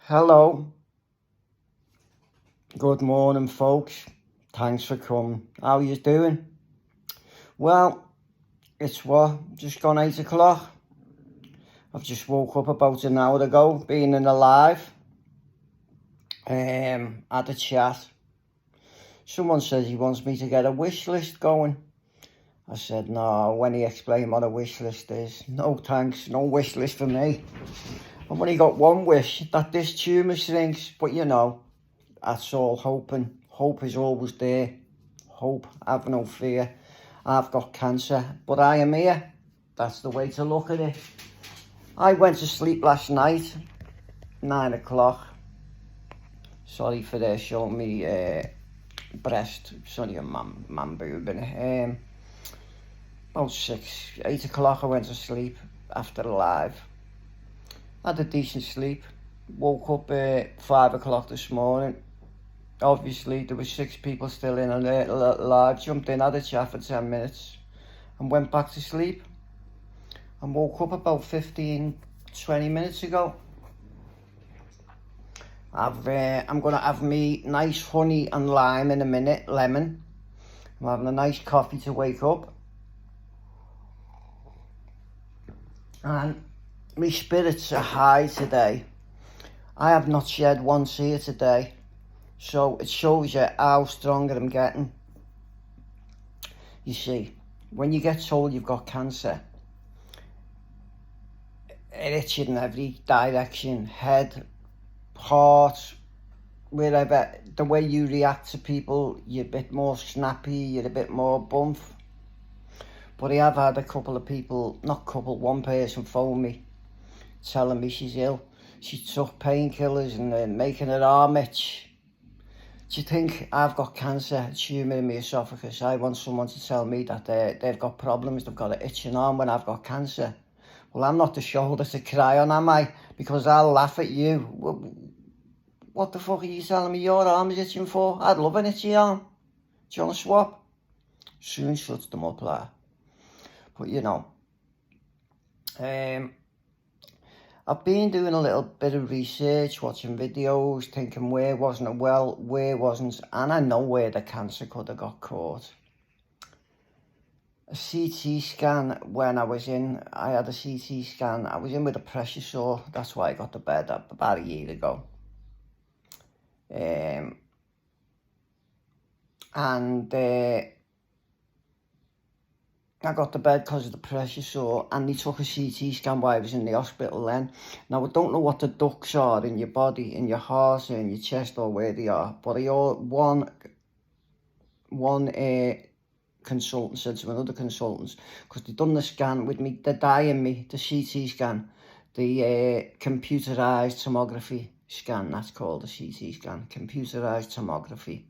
Hello, good morning, folks. Thanks for coming. How you doing? Well, it's just gone 8 o'clock. I've just woke up about an hour ago, being in a live. Had a chat. Someone says he wants me to get a wish list going. I said, no, when he explained what a wish list is, no thanks, no wish list for me. I've only got one wish, that this tumour shrinks, but that's all hoping. Hope is always there. Hope, have no fear. I've got cancer, but I am here. That's the way to look at it. I went to sleep last night, 9 o'clock. Sorry for showing me breast. It's only a man boob. About 8 o'clock I went to sleep after a live. Had a decent sleep. Woke up at 5 o'clock this morning. Obviously, there were 6 people still in on the live. Jumped in, had a chat for 10 minutes and went back to sleep. And woke up about 15-20 minutes ago. I'm going to have me nice honey and lime in a minute, lemon. I'm having a nice coffee to wake up. And my spirits are high today. I have not shed one tear today. So it shows you how stronger I'm getting. You see, when you get told you've got cancer, it hits you in every direction, head, heart, wherever. The way you react to people, you're a bit more snappy, you're a bit more bump. But I have had a couple of people, one person phone me, telling me she's ill. She took painkillers and they're making her arm itch. Do you think I've got cancer, tumour in my esophagus? I want someone to tell me that they've got problems, they've got an itching arm when I've got cancer. Well, I'm not the shoulder to cry on, am I? Because I'll laugh at you. What the fuck are you telling me your arm is itching for? I'd love an itchy arm. Do you want to swap? Soon shuts them up, like. But I've been doing a little bit of research, watching videos, thinking where wasn't it well, where wasn't, and I know where the cancer could have got caught. A CT scan I had a CT scan, I was in with a pressure sore, that's why I got to bed about a year ago. I got to bed because of the pressure sore, and they took a CT scan while I was in the hospital then. Now, I don't know what the ducts are in your body, in your heart, or in your chest, or where they are, but one consultant said to another consultant, because they'd done the scan with me, they're dying me, the CT scan, the computerised tomography scan, that's called a CT scan, computerised tomography.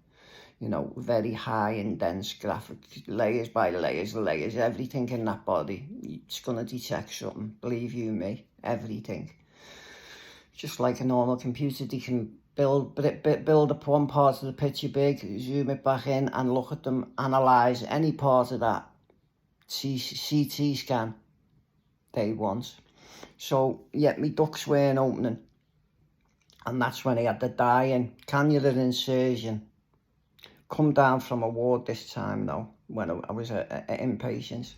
Very high and dense graphic, layers by layers, everything in that body. It's going to detect something, believe you me, everything. Just like a normal computer, they can build up one part of the picture big, zoom it back in and look at them, analyse any part of that CT scan they want. So, yeah, my ducts weren't opening. And that's when I had the dying cannula insertion. Come down from a ward this time though, when I was at inpatient.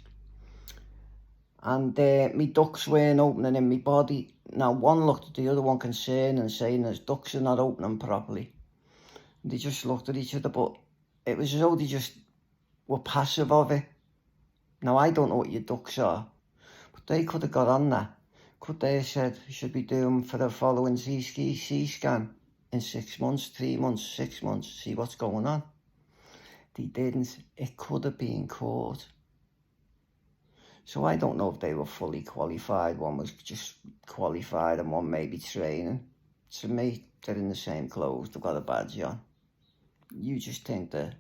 And my ducts weren't opening in my body. Now one looked at the other one concerned and saying his ducts are not opening properly. They just looked at each other, but it was as though they just were passive of it. Now I don't know what your ducts are, but they could have got on that. Could they have said, you should be doing for the following CT scan in 6 months, 3 months, 6 months, see what's going on. They didn't. It could have been caught. So I don't know if they were fully qualified. One was just qualified and one maybe training. To me, they're in the same clothes. They've got a badge on. You just think that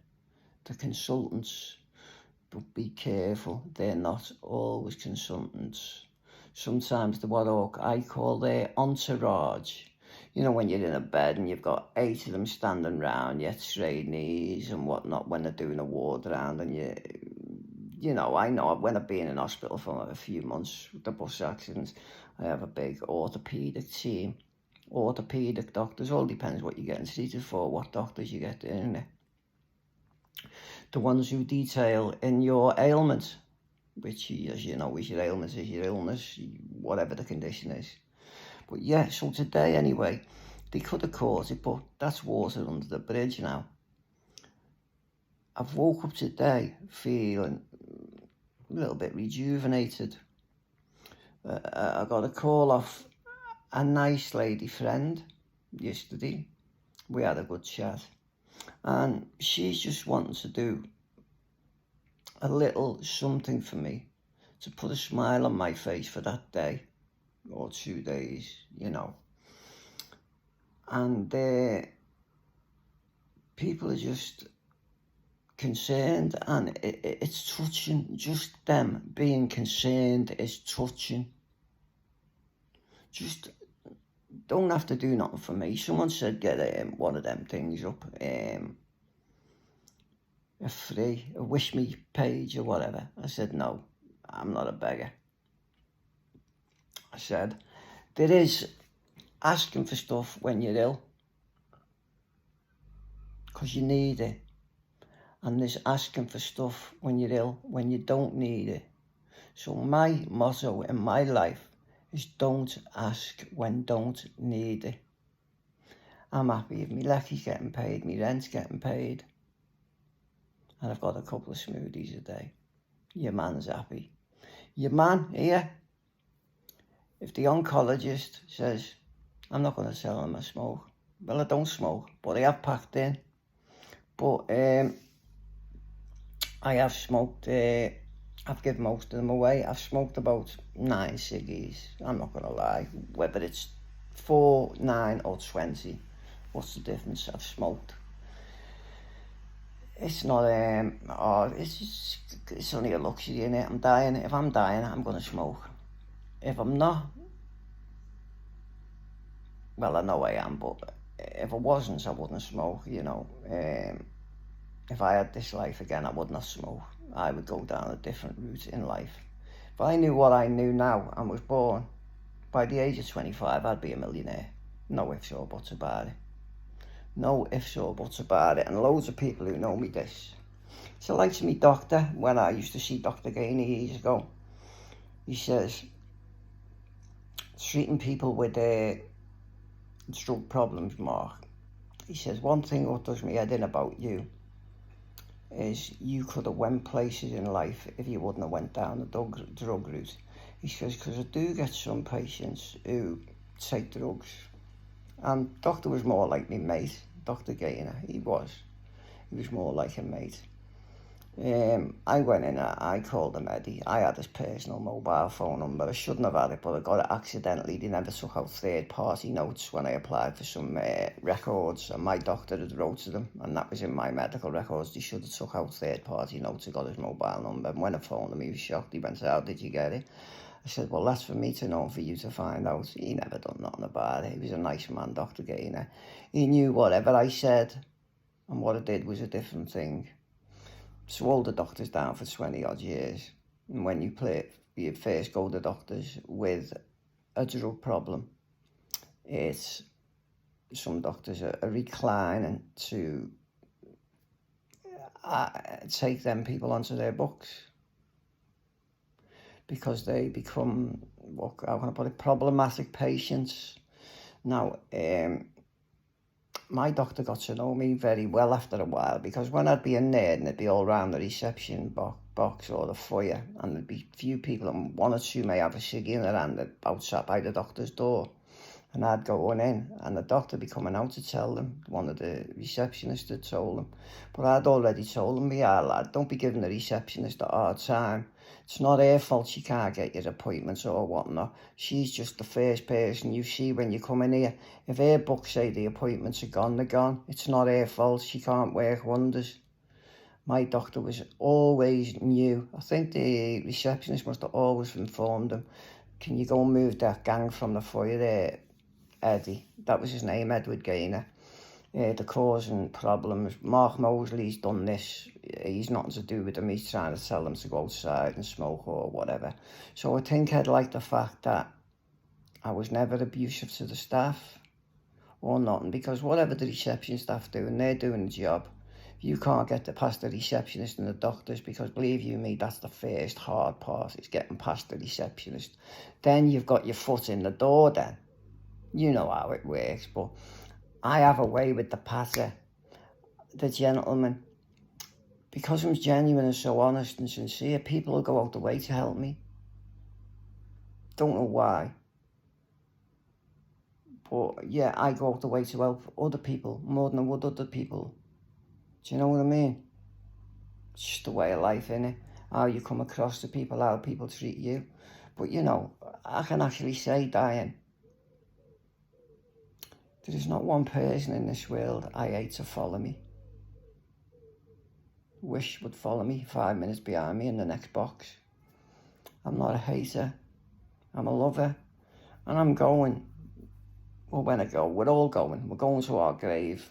the consultants, but be careful. They're not always consultants. Sometimes they're what I call their entourage. When you're in a bed and you've got 8 of them standing round, your trainees and whatnot, when they're doing a ward round, and I know when I've been in hospital for a few months with the bus accidents, I have a big orthopaedic team orthopedic doctors, all depends what you're getting treated for, what doctors you get in it. The ones who detail in your ailment, which, as you know, is your ailment, is your illness, whatever the condition is. But yeah, so today anyway, they could have caused it, but that's water under the bridge now. I've woke up today feeling a little bit rejuvenated. I got a call off a nice lady friend yesterday. We had a good chat, and she's just wanting to do a little something for me to put a smile on my face for that day or 2 days, you know. And people are just concerned, and it's touching. Just them being concerned is touching. Just don't have to do nothing for me. Someone said get one of them things up, a wish me page or whatever. I said no, I'm not a beggar. I said there is asking for stuff when you're ill because you need it, and there's asking for stuff when you're ill when you don't need it. So my motto in my life is don't ask when don't need it. I'm happy if my lecky's getting paid, my rent's getting paid, and I've got a couple of smoothies a day. Your man's happy. Your man here, if the oncologist says, I'm not going to tell him I smoke. Well, I don't smoke, but I have packed in. But I have smoked, I've given most of them away. I've smoked about 9 ciggies. I'm not going to lie. Whether it's 4, 9 or 20, what's the difference? I've smoked. It's not, it's only a luxury in it. I'm dying. If I'm dying, I'm going to smoke. If I'm not, well, I know I am, but if I wasn't, I wouldn't smoke, you know. If I had this life again, I would not smoke. I would go down a different route in life. If I knew what I knew now and was born, by the age of 25, I'd be a millionaire. No ifs or buts about it. No ifs or buts about it. And loads of people who know me this. So like me doctor, when I used to see Dr. Gainey years ago, he says, treating people with drug problems, Mark, he says, one thing what does me head in about you is you could have went places in life if you wouldn't have went down the drug route. He says, because I do get some patients who take drugs, and doctor was more like me mate, Dr. Gaynor, he was more like a mate. I went in, I called him Eddie. I had his personal mobile phone number. I shouldn't have had it, but I got it accidentally. They never took out third-party notes when I applied for some records, and my doctor had wrote to them, and that was in my medical records. They should have took out third-party notes. I got his mobile number, and when I phoned him, he was shocked. He went, how did you get it? I said, well, that's for me to know, for you to find out. He never done nothing about it. He was a nice man, Dr. Gaynor. He knew whatever I said, and what I did was a different thing. So all the doctors down for 20 odd years, and when you first go to doctors with a drug problem, it's some doctors are reclining to take them people onto their books because they become, how can I put it, problematic patients. Now, my doctor got to know me very well after a while, because when I'd be in there and it'd be all round the reception box or the foyer, and there'd be few people, and one or two may have a ciggy in their hand outside by the doctor's door, and I'd go on in, and the doctor would be coming out to tell them, one of the receptionists had told them, but I'd already told them, yeah lad, don't be giving the receptionist a hard time. It's not her fault she can't get your appointments or whatnot. She's just the first person you see when you come in here. If her books say the appointments are gone, they're gone. It's not her fault. She can't work wonders. My doctor was always new. I think the receptionist must have always informed him, can you go and move that gang from the foyer there, Eddie? That was his name, Edward Gaynor. They're causing problems. Mark Mosley's done this. He's nothing to do with them. He's trying to tell them to go outside and smoke or whatever. So I think I'd like the fact that I was never abusive to the staff. or nothing, because whatever the reception staff doing, they're doing the job. You can't get past the receptionist and the doctors, because believe you me, that's the first hard part, is getting past the receptionist. Then you've got your foot in the door then. You know how it works, but I have a way with the patter, the gentleman. Because I'm genuine and so honest and sincere, people will go out the way to help me. Don't know why. But yeah, I go out the way to help other people more than I would other people. Do you know what I mean? It's just the way of life, innit? How you come across to people, how people treat you. But you know, I can actually say, Diane, there is not one person in this world I hate to follow me. Wish would follow me 5 minutes behind me in the next box. I'm not a hater. I'm a lover. And I'm going. Well, when I go, we're all going. We're going to our grave,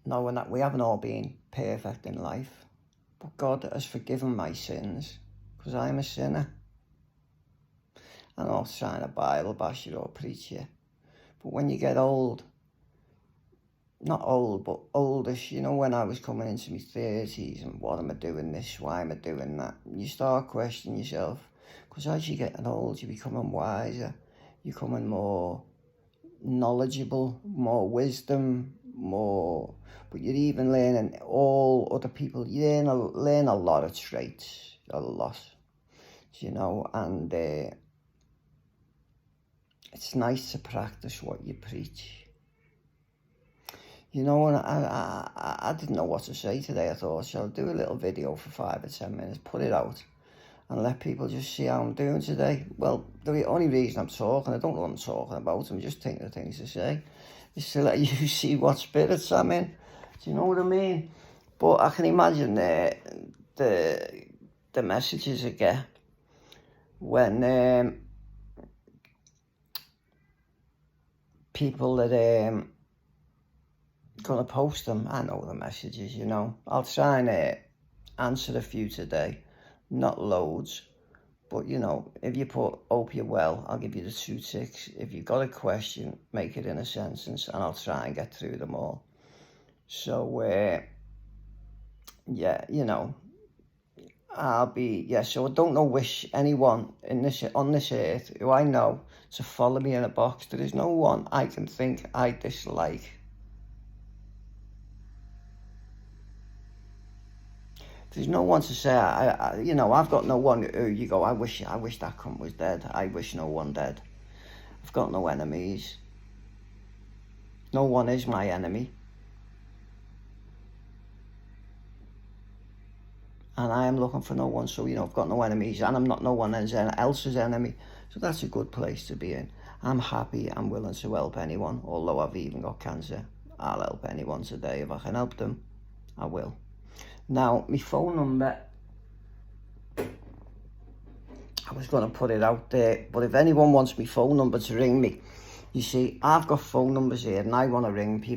knowing that we haven't all been perfect in life. But God has forgiven my sins, because I'm a sinner. I'm not trying to Bible bash you or preach you. But when you get old, not old, but oldish, you know, when I was coming into my 30s, and what am I doing this, why am I doing that? You start questioning yourself, because as you're getting old, you're becoming wiser, you're becoming more knowledgeable, more wisdom, more, but you're even learning all other people, you learn a lot of traits, a lot, you know, and it's nice to practice what you preach. You know, and I didn't know what to say today. I thought, shall I do a little video for 5 or 10 minutes, put it out, and let people just see how I'm doing today? Well, the only reason I'm talking, I don't know what I'm talking about, I'm just thinking of things to say, is to let you see what spirits I'm in. Do you know what I mean? But I can imagine the messages I get when people that gonna post them. I know the messages, you know. I'll try and answer a few today, not loads, but you know, if you put hope you're well, I'll give you the 2 ticks. If you've got a question, make it in a sentence, and I'll try and get through them all. So yeah, you know, so I don't know wish anyone on this earth who I know to follow me in a box. There is no one I can think I dislike. There's no one to say, you know, I've got no one who you go, I wish that cunt was dead. I wish no one dead. I've got no enemies. No one is my enemy. And I am looking for no one, so, you know, I've got no enemies, and I'm not no one else's enemy. So that's a good place to be in. I'm happy, I'm willing to help anyone, although I've even got cancer. I'll help anyone today. If I can help them, I will. Now, my phone number, I was going to put it out there, but if anyone wants my phone number to ring me, you see, I've got phone numbers here and I want to ring people.